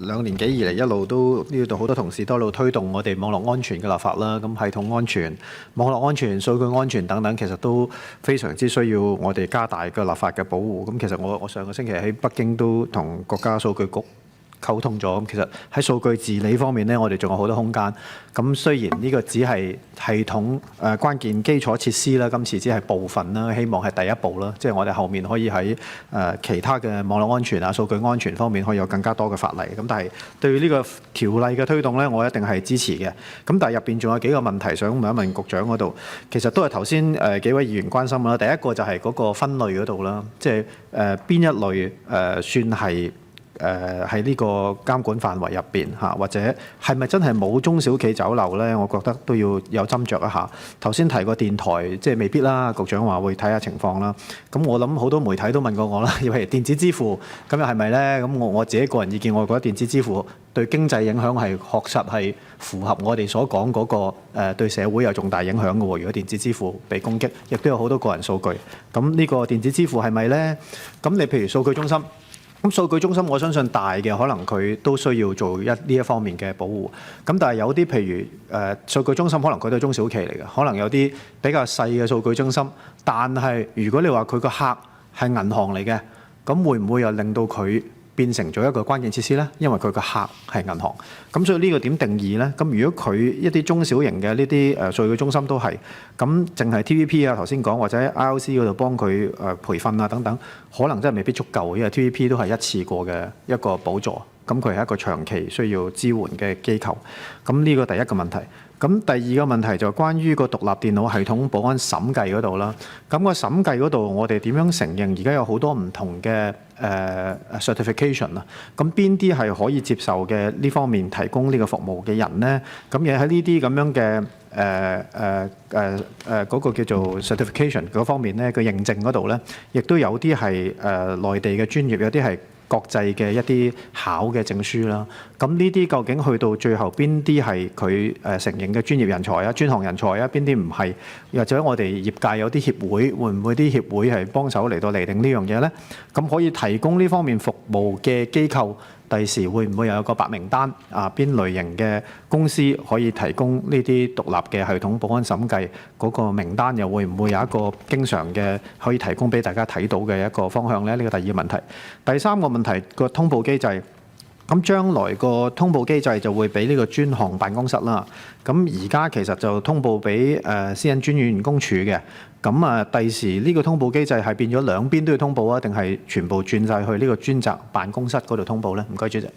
2年幾以嚟一路都呢度好多同事都一路推動我哋網絡安全嘅立法啦，咁系統安全、網絡安全、數據安全等等，其實都非常之需要我哋加大個立法嘅保護。咁其實我上個星期喺北京都同國家數據局溝通咗，其實喺數據治理方面呢，我哋仲有好多空間。咁雖然呢個只係系統關鍵基礎設施啦，今次只係部分啦，希望係第一步啦。即係我哋後面可以喺其他嘅網絡安全啊、數據安全方面可以有更加多嘅法例。咁但係對於呢個條例嘅推動呢，我一定係支持嘅。咁但係入邊仲有幾個問題想問一問局長嗰度，其實都係頭先幾位議員關心啦。第一個就係嗰個分類嗰度啦，即係邊一類算係喺呢個監管範圍入邊嚇，或者係咪真係冇中小企走漏呢？我覺得都要有斟酌一下。頭先提過電台，即係未必啦。局長話會睇下情況啦。咁我諗好多媒體都問過我啦，譬如電子支付咁又係咪呢？咁我自己個人意見，我覺得電子支付對經濟影響係確實係符合我哋所講嗰個對社會有重大影響嘅喎。如果電子支付被攻擊，亦都有好多個人數據。咁呢個電子支付係咪呢？咁你譬如數據中心。咁數據中心我相信大嘅可能佢都需要做呢一方面嘅保護。咁但係有啲譬如數據中心可能佢都係中小企嚟嘅，可能有啲比較細嘅數據中心。但係如果你話佢個客係銀行嚟嘅，咁會唔會又令到佢變成咗一個關鍵設施呢？因為佢個客係銀行。咁所以呢個點定義呢？咁如果佢一啲中小型嘅呢啲數據中心都係，咁淨係 TVP 啊頭先講或者 IOC 嗰度幫佢培訓啊等等，可能真係未必足夠，因為 TVP 都係一次過嘅一個補助，咁佢係一個長期需要支援嘅機構。咁呢個第一個問題。咁第二個問題就關於個獨立電腦系統保安審計嗰度啦。咁個審計嗰度，我哋點樣承認而家有好多唔同嘅certification 啊？咁邊啲係可以接受嘅呢方面提供呢個服務嘅人呢？咁嘢喺呢啲咁樣嘅嗰個叫做 certification 嗰方面呢，個認證嗰度呢，亦都有啲係內地嘅專業，有啲係國際嘅一啲考嘅證書啦。咁呢啲究竟去到最後邊啲係佢承認嘅專業人才啊、專項人才啊，邊啲唔係？或者我哋業界有啲協會，會唔會啲協會係幫手嚟到釐定呢樣嘢呢？咁可以提供呢方面服務嘅機構，第時會唔會有一個白名單啊？邊類型嘅公司可以提供呢啲獨立嘅系統保安審計嗰個名單，又會唔會有一個經常嘅可以提供俾大家睇到嘅一個方向呢？呢個第二個問題。第三個問題，個通報機制。咁將來個通報機制就會俾呢個專項辦公室啦。咁而家其實就通報俾私隱專員公署嘅。咁啊，第時呢個通報機制係變咗兩邊都要通報啊，定係全部轉晒去呢個專責辦公室嗰度通報呢？唔該，主席。